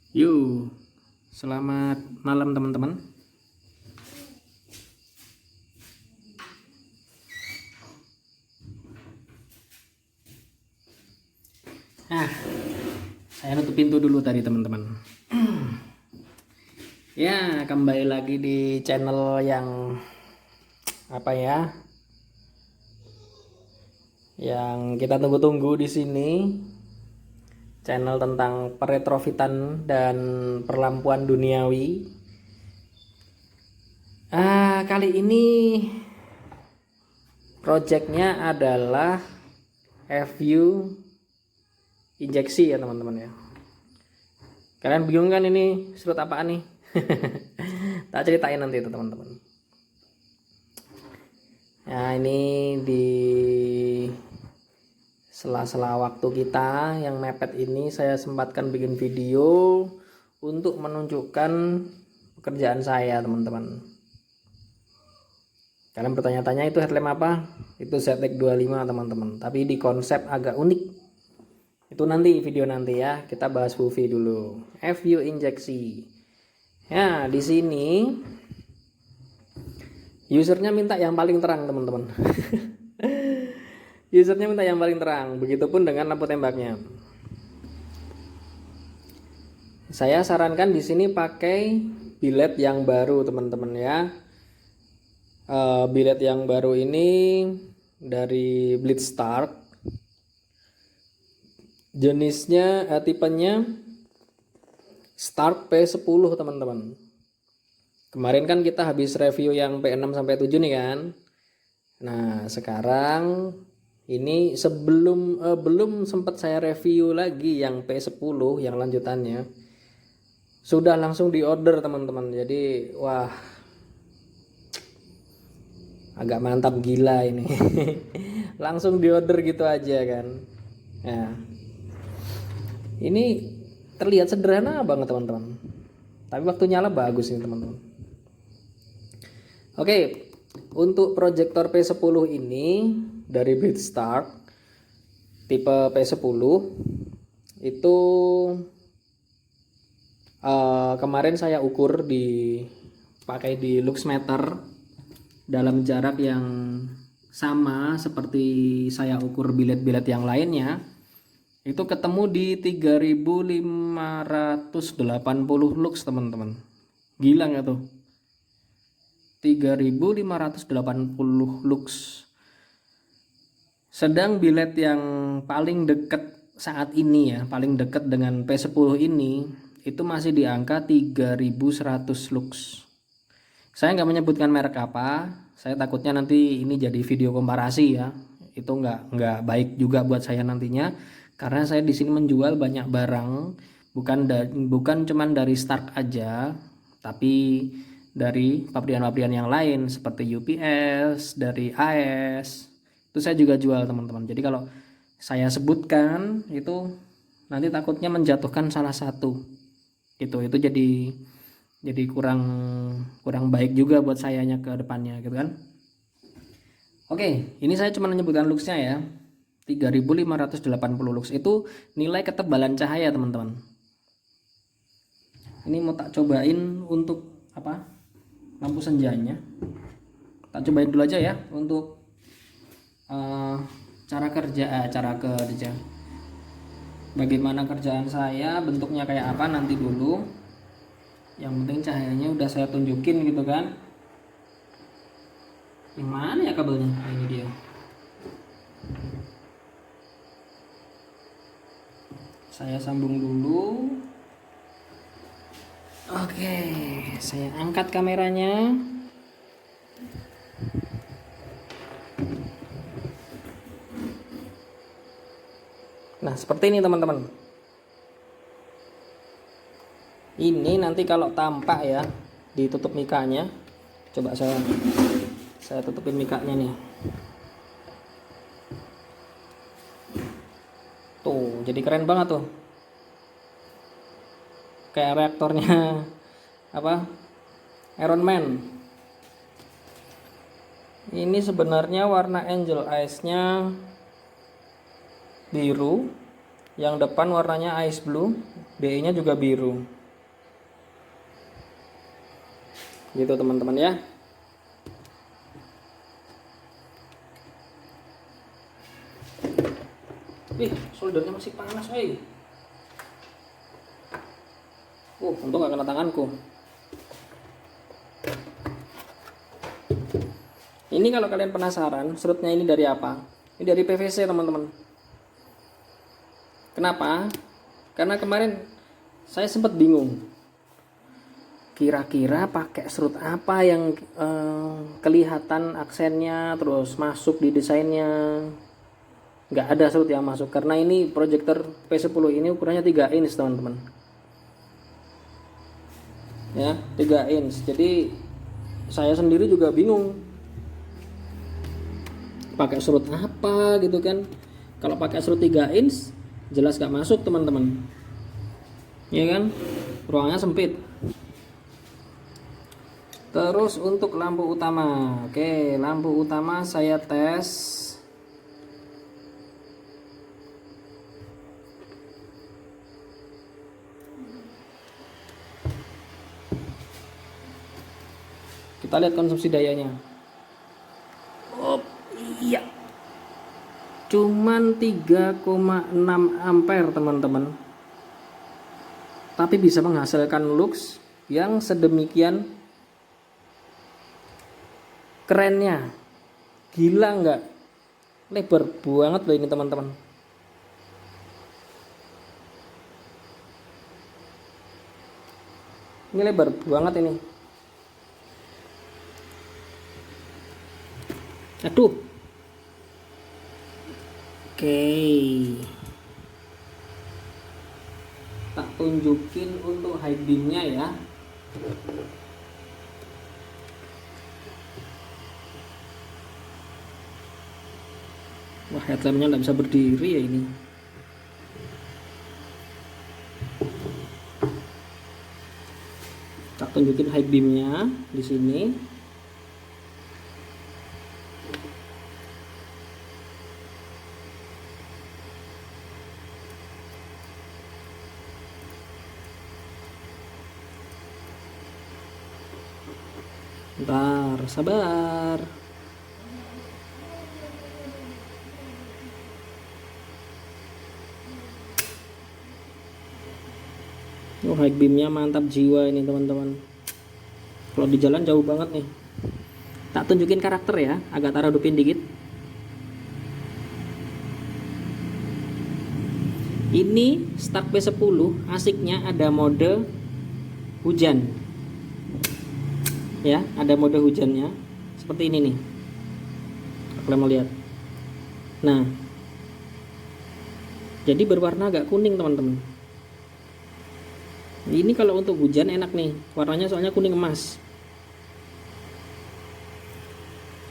Yuk, selamat malam teman-teman. Nah, saya nutup pintu dulu tadi teman-teman. Ya, kembali lagi di channel yang apa ya? Yang kita tunggu-tunggu di sini. Channel tentang peretrofitan dan perlampuan duniawi. Kali ini projectnya adalah FU injeksi ya teman-teman ya. Kalian bingung kan ini slot apaan nih? Tak ceritain nanti itu teman-teman. Nah ini di sela-sela waktu kita yang mepet ini saya sempatkan bikin video untuk menunjukkan pekerjaan saya teman-teman. Kalian bertanya-tanya itu headlamp apa? Itu ZX 25 teman-teman, tapi di konsep agak unik. Itu nanti video nanti ya, kita bahas FUVI dulu. FU injeksi. Ya, di sini usernya minta yang paling terang teman-teman. Usernya minta yang paling terang, begitupun dengan lampu tembaknya. Saya sarankan di sini pakai biled yang baru teman-teman ya. Biled yang baru ini dari Blitzstart. Jenisnya tipenya Start P10 teman-teman. Kemarin kan kita habis review yang P6 sampai 7 nih kan. Nah, sekarang ini belum sempat saya review lagi yang P10 yang lanjutannya. Sudah langsung di order teman-teman. Jadi wah, agak mantap gila ini. Langsung di order gitu aja kan. Nah, ini terlihat sederhana banget teman-teman. Tapi waktu nyala bagus ini teman-teman. Oke, untuk proyektor P10 ini dari Blitzstart tipe P10 itu kemarin saya ukur pakai di luxmeter dalam jarak yang sama seperti saya ukur biled-biled yang lainnya. Itu ketemu di 3580 lux teman-teman. Gila nggak tuh? 3580 lux. Sedang biled yang paling dekat saat ini ya, paling dekat dengan P10 ini itu masih di angka 3100 lux. Saya nggak menyebutkan merek apa, saya takutnya nanti ini jadi video komparasi ya. Itu nggak baik juga buat saya nantinya, karena saya di sini menjual banyak barang, bukan cuman dari Stark aja, tapi dari pabrikan-pabrikan yang lain seperti UPS, dari AS. Itu saya juga jual teman-teman. Jadi kalau saya sebutkan itu nanti takutnya menjatuhkan salah satu. Itu jadi kurang baik juga buat sayanya ke depannya gitu kan. Oke, ini saya cuma menyebutkan luxnya ya. 3580 lux itu nilai ketebalan cahaya teman-teman. Ini mau tak cobain untuk apa? Lampu senjanya. Tak cobain dulu aja ya untuk cara kerja. Bagaimana kerjaan saya, bentuknya kayak apa nanti dulu. Yang penting cahayanya udah saya tunjukin gitu kan. Yang mana ya kabelnya? Nah, ini dia. Saya sambung dulu. Oke, saya angkat kameranya. Nah, seperti ini teman-teman. Ini nanti kalau tampak ya, ditutup mikanya. Coba saya tutupin mikanya nih. Tuh, jadi keren banget tuh. Kayak reaktornya apa? Iron Man. Ini sebenarnya warna Angel Eyes-nya biru, yang depan warnanya ice blue, BE-nya juga biru. Gitu teman-teman ya. Soldernya masih panas, untung gak kena tanganku. Ini kalau kalian penasaran, serutnya ini dari apa? Ini dari PVC, teman-teman. Kenapa? Karena kemarin saya sempat bingung. Kira-kira pakai serut apa yang kelihatan aksennya, terus masuk di desainnya. Nggak ada serut yang masuk, karena ini proyektor P10 ini ukurannya 3 inch teman-teman ya, 3 inch. Jadi saya sendiri juga bingung pakai serut apa gitu kan. Kalau pakai serut 3 inch jelas nggak masuk teman-teman ya kan, ruangnya sempit. Terus untuk lampu utama, oke, lampu utama saya tes. Kita lihat konsumsi dayanya. Iya. Cuman 3,6 ampere teman-teman. Tapi bisa menghasilkan lux yang sedemikian kerennya. Gila nggak? Lebar banget loh ini teman-teman. Ini lebar banget ini. Aduh. Oke. Tak tunjukin untuk high beamnya ya. Wah, headlampnya nggak bisa berdiri ya ini. Tak tunjukin high beamnya di sini. Bentar, sabar. High beamnya mantap jiwa ini teman-teman. Kalau di jalan jauh banget nih. Tak tunjukin karakter ya, agak taruh redupin dikit. Ini Stark P10 asiknya ada mode hujan. Ya, ada mode hujannya seperti ini nih. Kalian mau lihat. Nah, jadi berwarna agak kuning teman-teman. Ini kalau untuk hujan enak nih, warnanya soalnya kuning emas.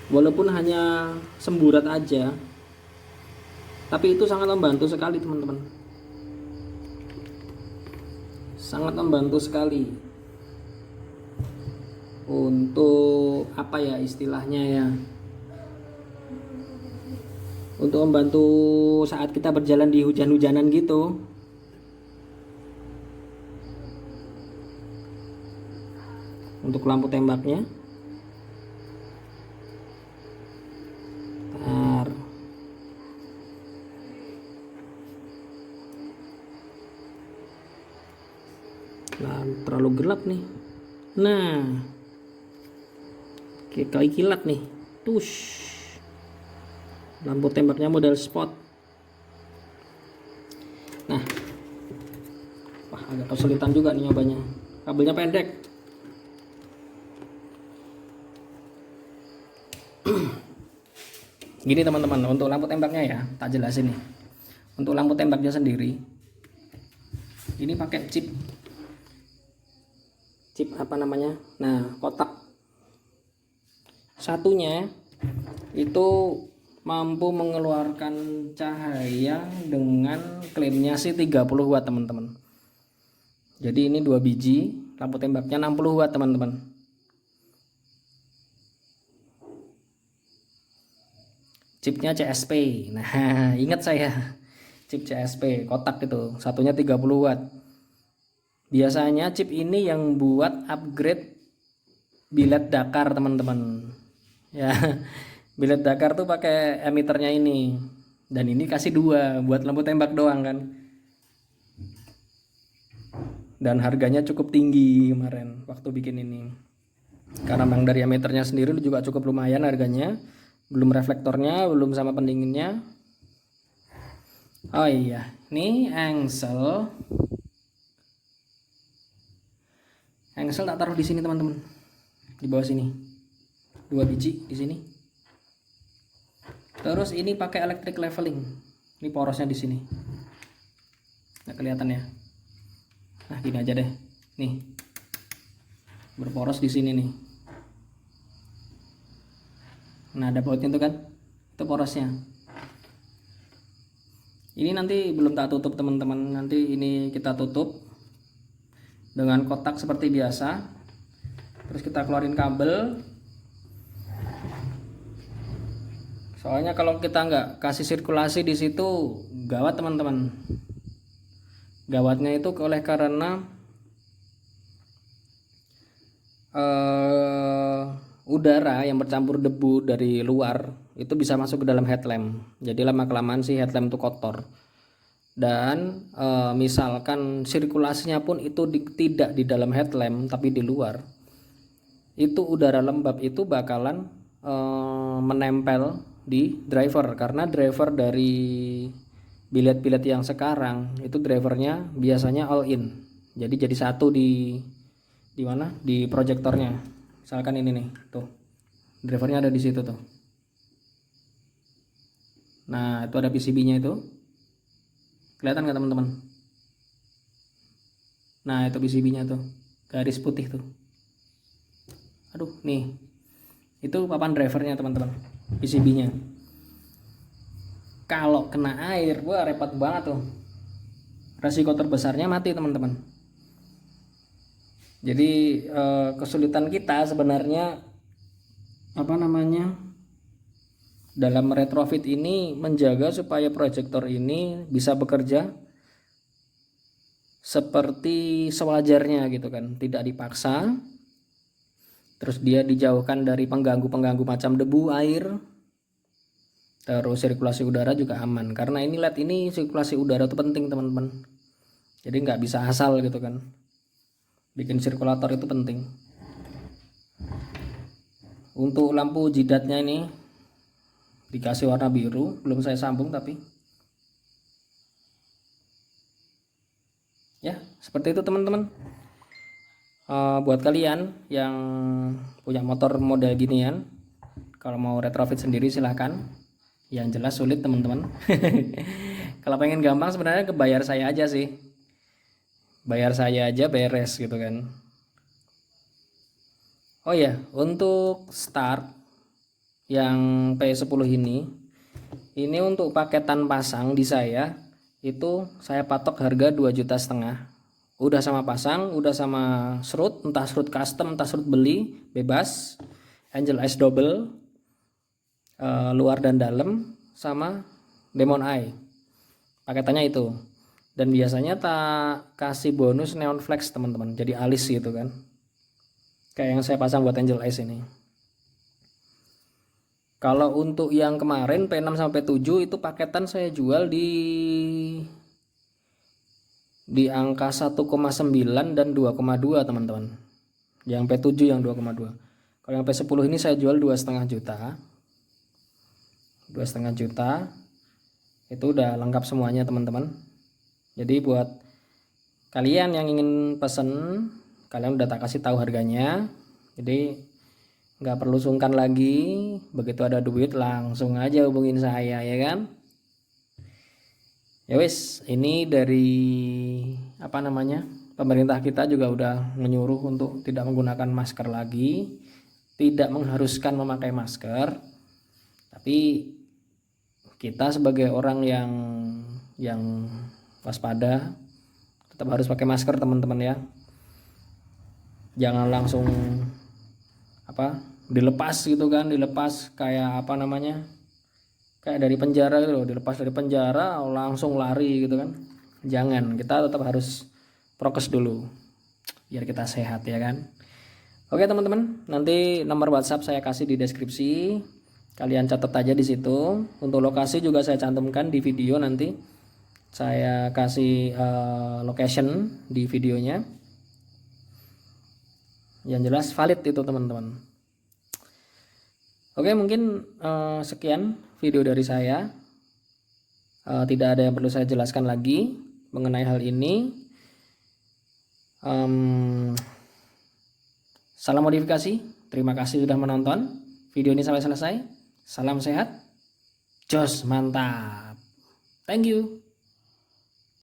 Walaupun hanya semburat aja, tapi itu sangat membantu sekali teman-teman. Sangat membantu sekali. Untuk apa ya istilahnya ya, untuk membantu saat kita berjalan di hujan-hujanan gitu. Untuk lampu tembaknya, nah, terlalu gelap nih. Nah, kali kilat nih, tush. Lampu tembaknya model spot. Nah, wah agak kesulitan juga nih nyobanya. Kabelnya pendek. Gini teman-teman, untuk lampu tembaknya ya, tak jelasin nih. Untuk lampu tembaknya sendiri, ini pakai chip apa namanya? Nah, kotak. Satunya itu mampu mengeluarkan cahaya dengan klaimnya sih 30 watt teman-teman. Jadi ini 2 biji, lampu tembaknya 60 watt teman-teman. Chipnya CSP. Nah, ingat saya. Chip CSP kotak itu, satunya 30 watt. Biasanya chip ini yang buat upgrade bilet Dakar teman-teman ya. Bilet Dakar tuh pakai emiternya ini, dan ini kasih dua buat lampu tembak doang kan, dan harganya cukup tinggi kemarin waktu bikin ini, karena memang dari emiternya sendiri juga cukup lumayan harganya, belum reflektornya, belum sama pendinginnya. Oh iya, ini engsel tak taruh di sini teman-teman, di bawah sini 2 biji di sini. Terus ini pakai electric leveling, ini porosnya di sini nggak kelihatan ya. Nah gini aja deh, nih berporos di sini nih. Nah ada bautnya tuh kan, itu porosnya. Ini nanti belum tak tutup teman-teman, nanti ini kita tutup dengan kotak seperti biasa. Terus kita keluarin kabel. Soalnya kalau kita nggak kasih sirkulasi di situ gawat teman-teman. Gawatnya itu oleh karena udara yang bercampur debu dari luar itu bisa masuk ke dalam headlamp. Jadi lama-kelamaan sih headlamp itu kotor. Dan misalkan sirkulasinya pun itu tidak di dalam headlamp tapi di luar, itu udara lembab itu bakalan menempel di driver, karena driver dari bilet-bilet yang sekarang itu drivernya biasanya all in, jadi satu di mana, di proyektornya. Misalkan ini nih tuh, drivernya ada di situ tuh. Nah itu ada PCB-nya itu, kelihatan nggak teman-teman? Nah itu PCB-nya tuh, garis putih tuh. Aduh nih, itu papan drivernya teman-teman, PCB-nya. Kalau kena air, wah repot banget tuh. Resiko terbesarnya mati teman-teman. Jadi kesulitan kita sebenarnya apa namanya, dalam retrofit ini menjaga supaya proyektor ini bisa bekerja seperti sewajarnya gitu kan, tidak dipaksa. Terus dia dijauhkan dari pengganggu-pengganggu macam debu, air. Terus sirkulasi udara juga aman, karena ini LED ini sirkulasi udara itu penting teman-teman. Jadi nggak bisa asal gitu kan, bikin sirkulator itu penting. Untuk lampu jidatnya ini dikasih warna biru, belum saya sambung tapi ya seperti itu teman-teman. Buat kalian yang punya motor model ginian, kalau mau retrofit sendiri silahkan. Yang jelas sulit teman-teman. Kalau pengen gampang sebenarnya kebayar saya aja sih, bayar saya aja beres gitu kan. Oh ya, untuk start yang P10 ini untuk paketan pasang di saya itu saya patok harga 2,5 juta. Udah sama pasang, udah sama serut, entah serut custom, entah serut beli, bebas. Angel Eyes double, luar dan dalam, sama Demon Eye. Paketannya itu. Dan biasanya tak kasih bonus neon flex teman-teman, jadi alis gitu kan. Kayak yang saya pasang buat Angel Eyes ini. Kalau untuk yang kemarin P6 sampai P7 itu paketan saya jual di angka 1,9 dan 2,2 teman-teman. Yang P7 yang 2,2. Kalau yang P10 ini saya jual 2,5 juta. 2,5 juta itu udah lengkap semuanya teman-teman. Jadi buat kalian yang ingin pesen, kalian udah tak kasih tahu harganya, jadi nggak perlu sungkan lagi. Begitu ada duit langsung aja hubungin saya ya kan. Ya wis, ini dari apa namanya, pemerintah kita juga udah menyuruh untuk tidak menggunakan masker lagi, tidak mengharuskan memakai masker. Tapi kita sebagai orang yang waspada tetap harus pakai masker teman-teman ya. Jangan langsung dilepas gitu kan, dilepas kayak apa namanya, kayak dari penjara gitu loh, dilepas dari penjara langsung lari gitu kan. Jangan, kita tetap harus prokes dulu biar kita sehat ya kan. Oke teman-teman, nanti nomor WhatsApp saya kasih di deskripsi. Kalian catat aja di situ. Untuk lokasi juga saya cantumkan di video nanti. Saya kasih location di videonya. Yang jelas valid itu teman-teman. Oke, mungkin sekian video dari saya. Tidak ada yang perlu saya jelaskan lagi mengenai hal ini. Salam modifikasi. Terima kasih sudah menonton video ini sampai selesai. Salam sehat. Jos mantap. Thank you.